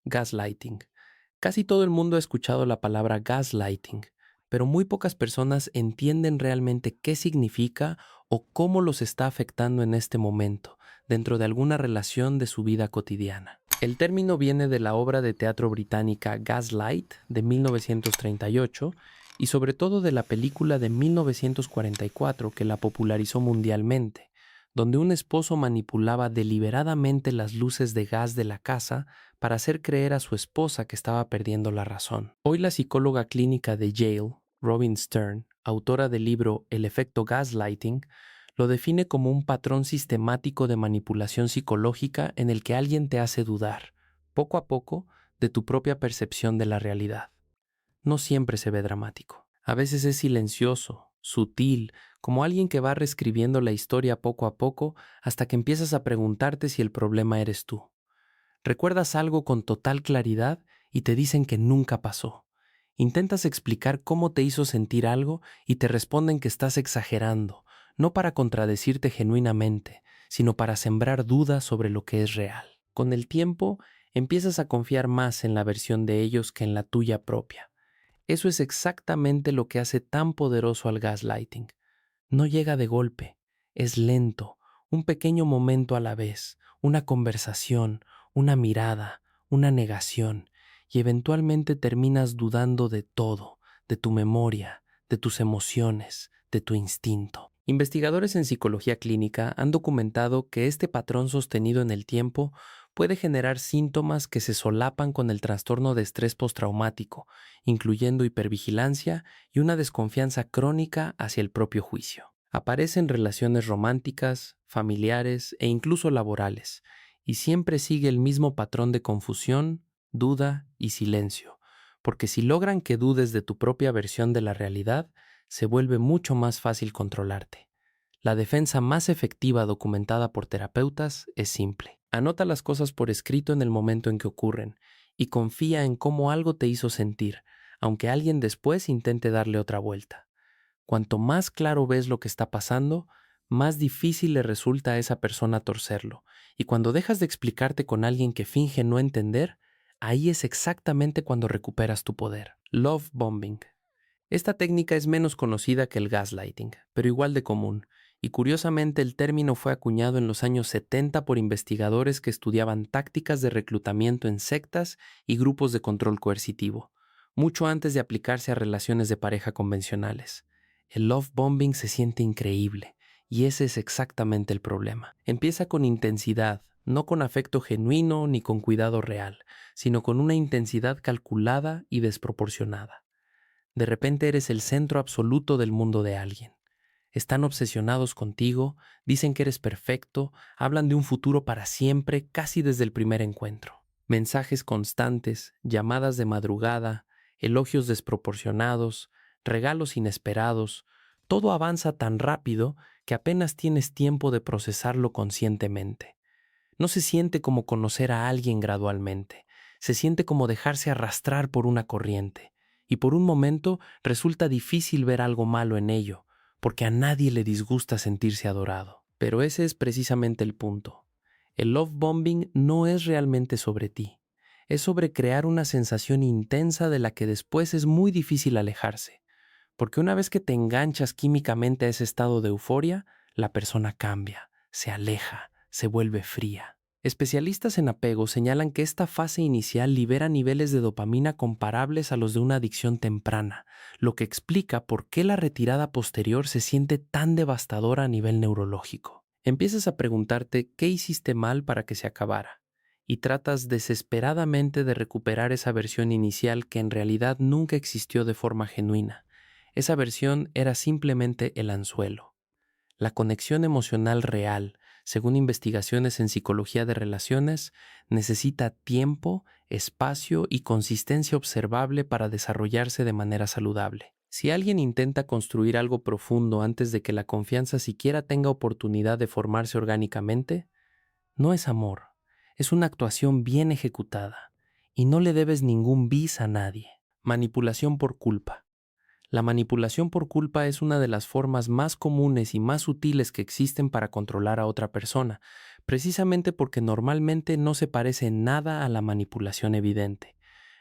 Gaslighting. Casi todo el mundo ha escuchado la palabra gaslighting, pero muy pocas personas entienden realmente qué significa o cómo los está afectando en este momento, dentro de alguna relación de su vida cotidiana. El término viene de la obra de teatro británica Gaslight de 1938 y sobre todo de la película de 1944 que la popularizó mundialmente, donde un esposo manipulaba deliberadamente las luces de gas de la casa para hacer creer a su esposa que estaba perdiendo la razón. Hoy la psicóloga clínica de Yale, Robin Stern, autora del libro El efecto gaslighting, lo define como un patrón sistemático de manipulación psicológica en el que alguien te hace dudar, poco a poco, de tu propia percepción de la realidad. No siempre se ve dramático. A veces es silencioso, sutil, como alguien que va reescribiendo la historia poco a poco hasta que empiezas a preguntarte si el problema eres tú. Recuerdas algo con total claridad y te dicen que nunca pasó. Intentas explicar cómo te hizo sentir algo y te responden que estás exagerando, no para contradecirte genuinamente, sino para sembrar dudas sobre lo que es real. Con el tiempo, empiezas a confiar más en la versión de ellos que en la tuya propia. Eso es exactamente lo que hace tan poderoso al gaslighting. No llega de golpe, es lento, un pequeño momento a la vez, una conversación, una mirada, una negación, y eventualmente terminas dudando de todo, de tu memoria, de tus emociones, de tu instinto. Investigadores en psicología clínica han documentado que este patrón sostenido en el tiempo puede generar síntomas que se solapan con el trastorno de estrés postraumático, incluyendo hipervigilancia y una desconfianza crónica hacia el propio juicio. Aparece en relaciones románticas, familiares e incluso laborales, y siempre sigue el mismo patrón de confusión, duda y silencio, porque si logran que dudes de tu propia versión de la realidad, se vuelve mucho más fácil controlarte. La defensa más efectiva documentada por terapeutas es simple. Anota las cosas por escrito en el momento en que ocurren y confía en cómo algo te hizo sentir, aunque alguien después intente darle otra vuelta. Cuanto más claro ves lo que está pasando, más difícil le resulta a esa persona torcerlo. Y cuando dejas de explicarte con alguien que finge no entender, ahí es exactamente cuando recuperas tu poder. Love bombing. Esta técnica es menos conocida que el gaslighting, pero igual de común, y curiosamente el término fue acuñado en los años 70 por investigadores que estudiaban tácticas de reclutamiento en sectas y grupos de control coercitivo, mucho antes de aplicarse a relaciones de pareja convencionales. El love bombing se siente increíble, y ese es exactamente el problema. Empieza con intensidad, no con afecto genuino ni con cuidado real, sino con una intensidad calculada y desproporcionada. De repente eres el centro absoluto del mundo de alguien. Están obsesionados contigo, dicen que eres perfecto, hablan de un futuro para siempre casi desde el primer encuentro. Mensajes constantes, llamadas de madrugada, elogios desproporcionados, regalos inesperados, todo avanza tan rápido que apenas tienes tiempo de procesarlo conscientemente. No se siente como conocer a alguien gradualmente, se siente como dejarse arrastrar por una corriente, y por un momento resulta difícil ver algo malo en ello, porque a nadie le disgusta sentirse adorado. Pero ese es precisamente el punto. El love bombing no es realmente sobre ti, es sobre crear una sensación intensa de la que después es muy difícil alejarse, porque una vez que te enganchas químicamente a ese estado de euforia, la persona cambia, se aleja, se vuelve fría. Especialistas en apego señalan que esta fase inicial libera niveles de dopamina comparables a los de una adicción temprana, lo que explica por qué la retirada posterior se siente tan devastadora a nivel neurológico. Empiezas a preguntarte qué hiciste mal para que se acabara, y tratas desesperadamente de recuperar esa versión inicial que en realidad nunca existió de forma genuina. Esa versión era simplemente el anzuelo. La conexión emocional real, según investigaciones en psicología de relaciones, necesita tiempo, espacio y consistencia observable para desarrollarse de manera saludable. Si alguien intenta construir algo profundo antes de que la confianza siquiera tenga oportunidad de formarse orgánicamente, no es amor, es una actuación bien ejecutada, y no le debes ningún bis a nadie. Manipulación por culpa. La manipulación por culpa es una de las formas más comunes y más sutiles que existen para controlar a otra persona, precisamente porque normalmente no se parece en nada a la manipulación evidente.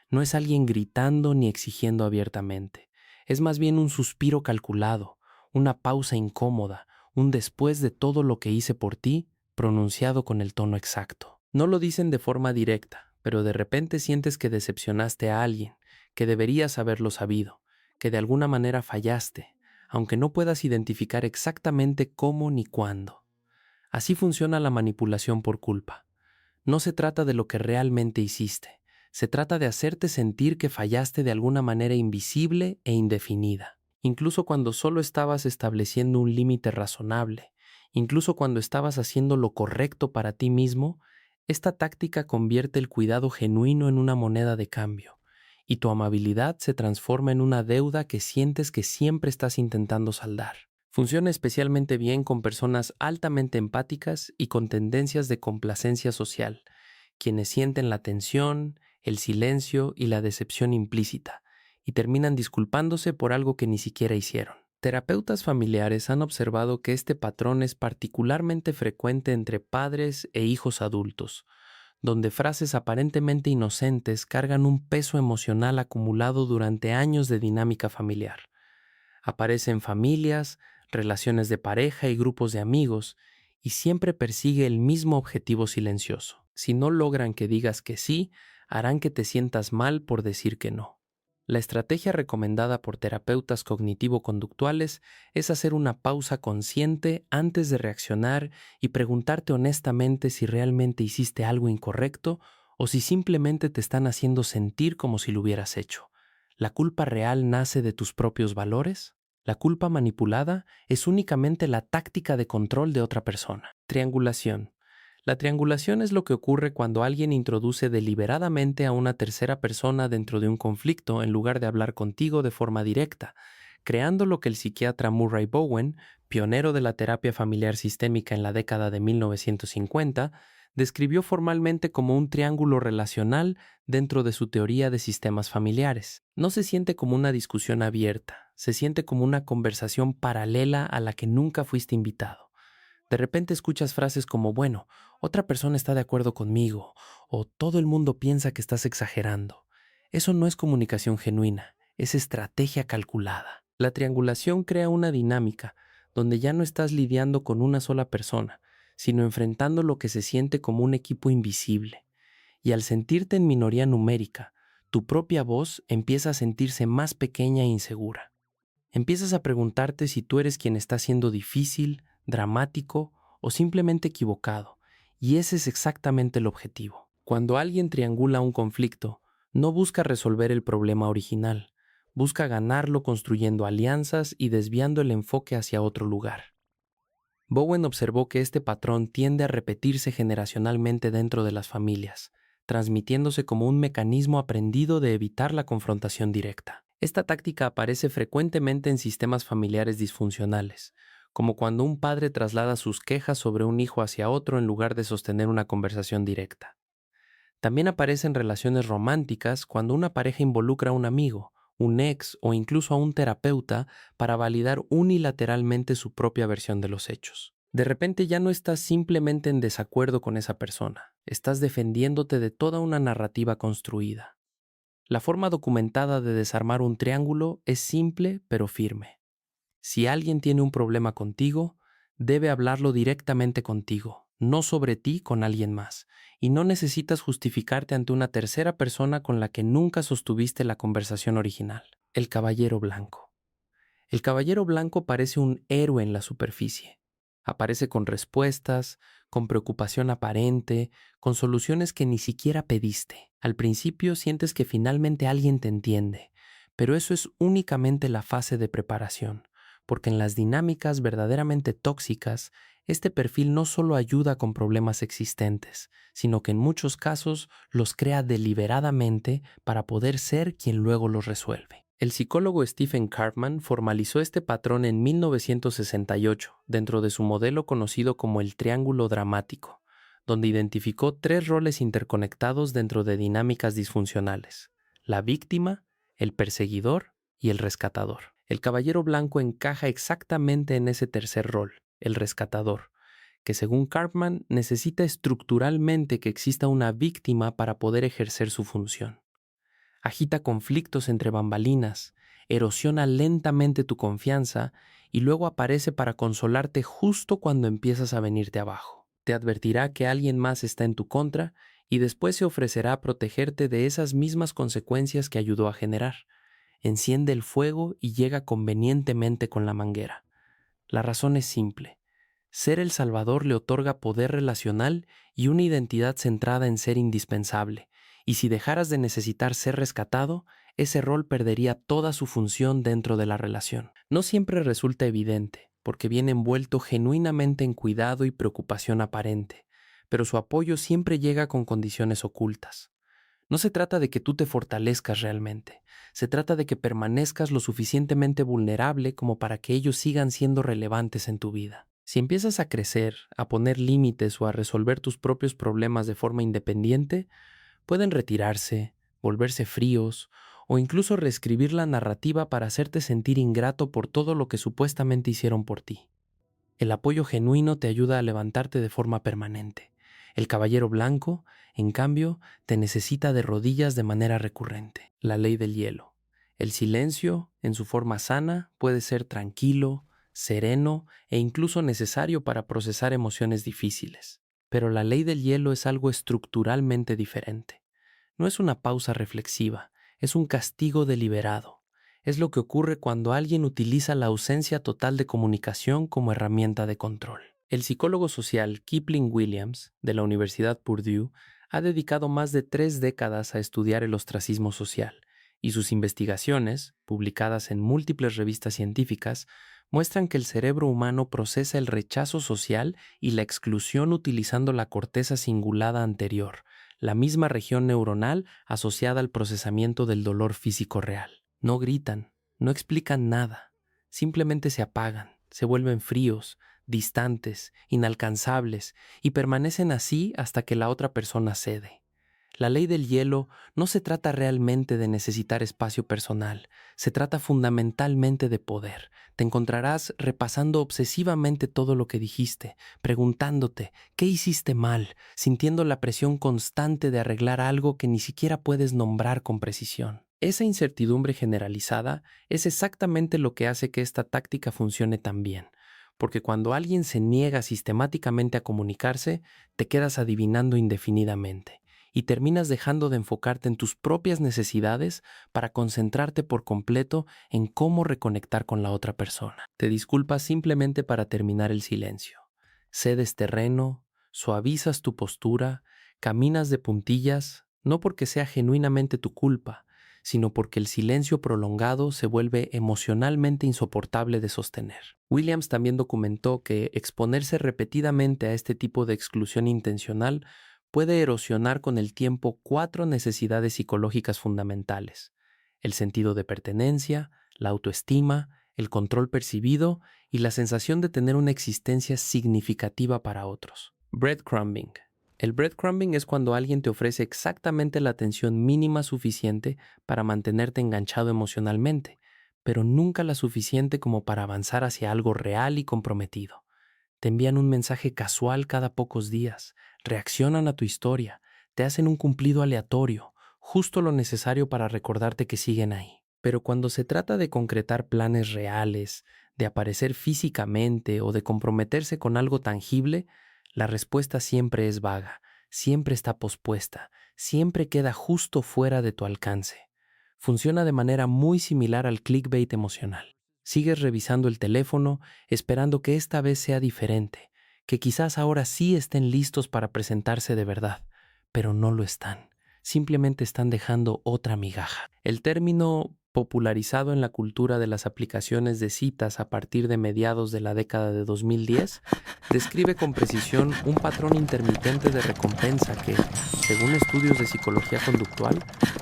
No es alguien gritando ni exigiendo abiertamente. Es más bien un suspiro calculado, una pausa incómoda, un después de todo lo que hice por ti, pronunciado con el tono exacto. No lo dicen de forma directa, pero de repente sientes que decepcionaste a alguien, que deberías haberlo sabido, que de alguna manera fallaste, aunque no puedas identificar exactamente cómo ni cuándo. Así funciona la manipulación por culpa. No se trata de lo que realmente hiciste, se trata de hacerte sentir que fallaste de alguna manera invisible e indefinida, incluso cuando solo estabas estableciendo un límite razonable, incluso cuando estabas haciendo lo correcto para ti mismo. Esta táctica convierte el cuidado genuino en una moneda de cambio, y tu amabilidad se transforma en una deuda que sientes que siempre estás intentando saldar. Funciona especialmente bien con personas altamente empáticas y con tendencias de complacencia social, quienes sienten la tensión, el silencio y la decepción implícita, y terminan disculpándose por algo que ni siquiera hicieron. Terapeutas familiares han observado que este patrón es particularmente frecuente entre padres e hijos adultos, donde frases aparentemente inocentes cargan un peso emocional acumulado durante años de dinámica familiar. Aparece en familias, relaciones de pareja y grupos de amigos, y siempre persigue el mismo objetivo silencioso. Si no logran que digas que sí, harán que te sientas mal por decir que no. La estrategia recomendada por terapeutas cognitivo-conductuales es hacer una pausa consciente antes de reaccionar y preguntarte honestamente si realmente hiciste algo incorrecto o si simplemente te están haciendo sentir como si lo hubieras hecho. ¿La culpa real nace de tus propios valores? La culpa manipulada es únicamente la táctica de control de otra persona. Triangulación. La triangulación es lo que ocurre cuando alguien introduce deliberadamente a una tercera persona dentro de un conflicto en lugar de hablar contigo de forma directa, creando lo que el psiquiatra Murray Bowen, pionero de la terapia familiar sistémica en la década de 1950, describió formalmente como un triángulo relacional dentro de su teoría de sistemas familiares. No se siente como una discusión abierta, se siente como una conversación paralela a la que nunca fuiste invitado. De repente escuchas frases como, bueno, otra persona está de acuerdo conmigo, o todo el mundo piensa que estás exagerando. Eso no es comunicación genuina, es estrategia calculada. La triangulación crea una dinámica donde ya no estás lidiando con una sola persona, sino enfrentando lo que se siente como un equipo invisible. Y al sentirte en minoría numérica, tu propia voz empieza a sentirse más pequeña e insegura. Empiezas a preguntarte si tú eres quien está siendo difícil, dramático o simplemente equivocado, y ese es exactamente el objetivo. Cuando alguien triangula un conflicto, no busca resolver el problema original, busca ganarlo construyendo alianzas y desviando el enfoque hacia otro lugar. Bowen observó que este patrón tiende a repetirse generacionalmente dentro de las familias, transmitiéndose como un mecanismo aprendido de evitar la confrontación directa. Esta táctica aparece frecuentemente en sistemas familiares disfuncionales, como cuando un padre traslada sus quejas sobre un hijo hacia otro en lugar de sostener una conversación directa. También aparece en relaciones románticas cuando una pareja involucra a un amigo, un ex o incluso a un terapeuta para validar unilateralmente su propia versión de los hechos. De repente ya no estás simplemente en desacuerdo con esa persona, estás defendiéndote de toda una narrativa construida. La forma documentada de desarmar un triángulo es simple pero firme. Si alguien tiene un problema contigo, debe hablarlo directamente contigo, no sobre ti con alguien más, y no necesitas justificarte ante una tercera persona con la que nunca sostuviste la conversación original. El caballero blanco. El caballero blanco parece un héroe en la superficie. Aparece con respuestas, con preocupación aparente, con soluciones que ni siquiera pediste. Al principio sientes que finalmente alguien te entiende, pero eso es únicamente la fase de preparación, porque en las dinámicas verdaderamente tóxicas, este perfil no solo ayuda con problemas existentes, sino que en muchos casos los crea deliberadamente para poder ser quien luego los resuelve. El psicólogo Stephen Karpman formalizó este patrón en 1968 dentro de su modelo conocido como el triángulo dramático, donde identificó 3 roles interconectados dentro de dinámicas disfuncionales: la víctima, el perseguidor y el rescatador. El caballero blanco encaja exactamente en ese tercer rol, el rescatador, que según Karpman necesita estructuralmente que exista una víctima para poder ejercer su función. Agita conflictos entre bambalinas, erosiona lentamente tu confianza y luego aparece para consolarte justo cuando empiezas a venirte abajo. Te advertirá que alguien más está en tu contra y después se ofrecerá a protegerte de esas mismas consecuencias que ayudó a generar. Enciende el fuego y llega convenientemente con la manguera. La razón es simple. Ser el Salvador le otorga poder relacional y una identidad centrada en ser indispensable, y si dejaras de necesitar ser rescatado, ese rol perdería toda su función dentro de la relación. No siempre resulta evidente, porque viene envuelto genuinamente en cuidado y preocupación aparente, pero su apoyo siempre llega con condiciones ocultas. No se trata de que tú te fortalezcas realmente, se trata de que permanezcas lo suficientemente vulnerable como para que ellos sigan siendo relevantes en tu vida. Si empiezas a crecer, a poner límites o a resolver tus propios problemas de forma independiente, pueden retirarse, volverse fríos o incluso reescribir la narrativa para hacerte sentir ingrato por todo lo que supuestamente hicieron por ti. El apoyo genuino te ayuda a levantarte de forma permanente. El caballero blanco, en cambio, te necesita de rodillas de manera recurrente. La ley del hielo. El silencio, en su forma sana, puede ser tranquilo, sereno e incluso necesario para procesar emociones difíciles. Pero la ley del hielo es algo estructuralmente diferente. No es una pausa reflexiva, es un castigo deliberado. Es lo que ocurre cuando alguien utiliza la ausencia total de comunicación como herramienta de control. El psicólogo social Kipling Williams, de la Universidad Purdue, ha dedicado más de 3 décadas a estudiar el ostracismo social, y sus investigaciones, publicadas en múltiples revistas científicas, muestran que el cerebro humano procesa el rechazo social y la exclusión utilizando la corteza cingulada anterior, la misma región neuronal asociada al procesamiento del dolor físico real. No gritan, no explican nada, simplemente se apagan, se vuelven fríos, distantes, inalcanzables y permanecen así hasta que la otra persona cede. La ley del hielo no se trata realmente de necesitar espacio personal, se trata fundamentalmente de poder. Te encontrarás repasando obsesivamente todo lo que dijiste, preguntándote qué hiciste mal, sintiendo la presión constante de arreglar algo que ni siquiera puedes nombrar con precisión. Esa incertidumbre generalizada es exactamente lo que hace que esta táctica funcione tan bien, porque cuando alguien se niega sistemáticamente a comunicarse, te quedas adivinando indefinidamente y terminas dejando de enfocarte en tus propias necesidades para concentrarte por completo en cómo reconectar con la otra persona. Te disculpas simplemente para terminar el silencio. Cedes terreno, suavizas tu postura, caminas de puntillas, no porque sea genuinamente tu culpa, sino porque el silencio prolongado se vuelve emocionalmente insoportable de sostener. Williams también documentó que exponerse repetidamente a este tipo de exclusión intencional puede erosionar con el tiempo 4 necesidades psicológicas fundamentales: el sentido de pertenencia, la autoestima, el control percibido y la sensación de tener una existencia significativa para otros. Breadcrumbing. El breadcrumbing es cuando alguien te ofrece exactamente la atención mínima suficiente para mantenerte enganchado emocionalmente, pero nunca la suficiente como para avanzar hacia algo real y comprometido. Te envían un mensaje casual cada pocos días, reaccionan a tu historia, te hacen un cumplido aleatorio, justo lo necesario para recordarte que siguen ahí. Pero cuando se trata de concretar planes reales, de aparecer físicamente o de comprometerse con algo tangible, la respuesta siempre es vaga, siempre está pospuesta, siempre queda justo fuera de tu alcance. Funciona de manera muy similar al clickbait emocional. Sigues revisando el teléfono, esperando que esta vez sea diferente, que quizás ahora sí estén listos para presentarse de verdad, pero no lo están. Simplemente están dejando otra migaja. El término popularizado en la cultura de las aplicaciones de citas a partir de mediados de la década de 2010, describe con precisión un patrón intermitente de recompensa que, según estudios de psicología conductual,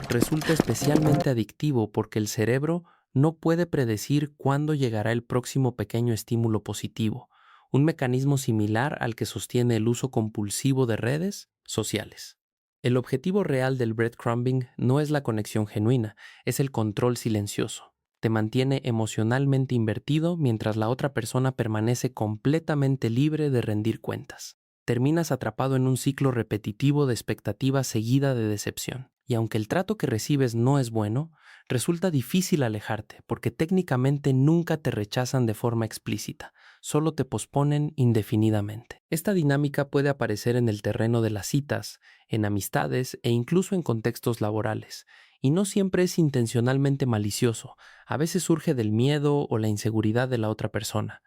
resulta especialmente adictivo porque el cerebro no puede predecir cuándo llegará el próximo pequeño estímulo positivo, un mecanismo similar al que sostiene el uso compulsivo de redes sociales. El objetivo real del breadcrumbing no es la conexión genuina, es el control silencioso. te mantiene emocionalmente invertido mientras la otra persona permanece completamente libre de rendir cuentas. Terminas atrapado en un ciclo repetitivo de expectativa seguida de decepción. Y aunque el trato que recibes no es bueno, resulta difícil alejarte porque técnicamente nunca te rechazan de forma explícita, solo te posponen indefinidamente. Esta dinámica puede aparecer en el terreno de las citas, en amistades e incluso en contextos laborales, y no siempre es intencionalmente malicioso, a veces surge del miedo o la inseguridad de la otra persona,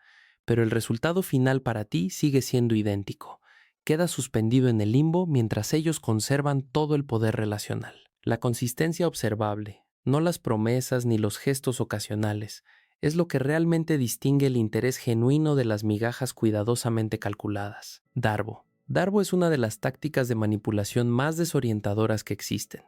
pero el resultado final para ti sigue siendo idéntico. Quedas suspendido en el limbo mientras ellos conservan todo el poder relacional. La consistencia observable, no las promesas ni los gestos ocasionales, es lo que realmente distingue el interés genuino de las migajas cuidadosamente calculadas. Darbo. Darbo es una de las tácticas de manipulación más desorientadoras que existen,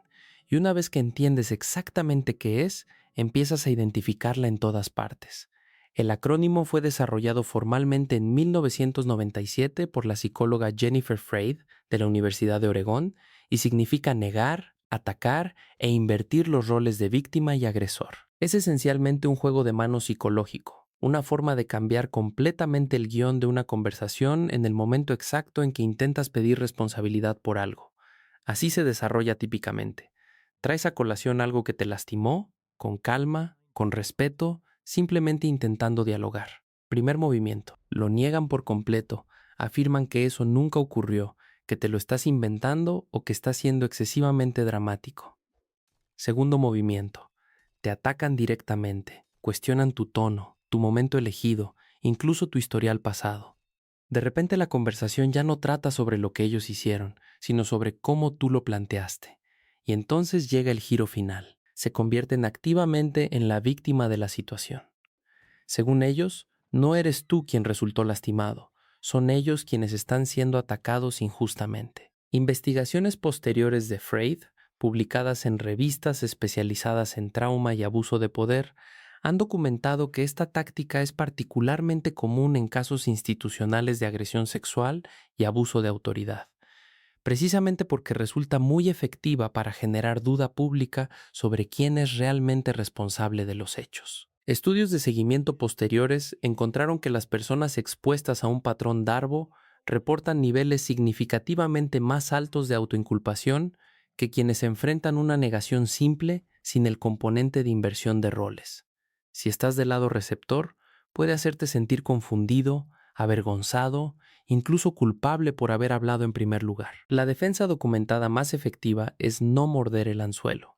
y una vez que entiendes exactamente qué es, empiezas a identificarla en todas partes. El acrónimo fue desarrollado formalmente en 1997 por la psicóloga Jennifer Freyd de la Universidad de Oregón y significa negar, atacar e invertir los roles de víctima y agresor. Es esencialmente un juego de manos psicológico, una forma de cambiar completamente el guión de una conversación en el momento exacto en que intentas pedir responsabilidad por algo. Así se desarrolla típicamente. Traes a colación algo que te lastimó, con calma, con respeto, simplemente intentando dialogar. Primer movimiento. Lo niegan por completo, afirman que eso nunca ocurrió, que te lo estás inventando o que estás siendo excesivamente dramático. Segundo movimiento. Te atacan directamente, cuestionan tu tono, tu momento elegido, incluso tu historial pasado. De repente la conversación ya no trata sobre lo que ellos hicieron, sino sobre cómo tú lo planteaste. Y entonces llega el giro final. Se convierten activamente en la víctima de la situación. Según ellos, no eres tú quien resultó lastimado, son ellos quienes están siendo atacados injustamente. Investigaciones posteriores de Freyd, publicadas en revistas especializadas en trauma y abuso de poder, han documentado que esta táctica es particularmente común en casos institucionales de agresión sexual y abuso de autoridad, precisamente porque resulta muy efectiva para generar duda pública sobre quién es realmente responsable de los hechos. Estudios de seguimiento posteriores encontraron que las personas expuestas a un patrón Darbo reportan niveles significativamente más altos de autoinculpación que quienes enfrentan una negación simple sin el componente de inversión de roles. Si estás del lado receptor, puede hacerte sentir confundido, avergonzado, incluso culpable por haber hablado en primer lugar. La defensa documentada más efectiva es no morder el anzuelo.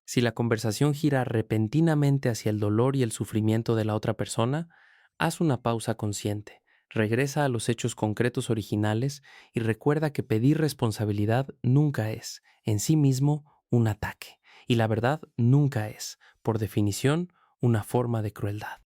Si la conversación gira repentinamente hacia el dolor y el sufrimiento de la otra persona, haz una pausa consciente, regresa a los hechos concretos originales y recuerda que pedir responsabilidad nunca es, en sí mismo, un ataque, y la verdad nunca es, por definición, una forma de crueldad.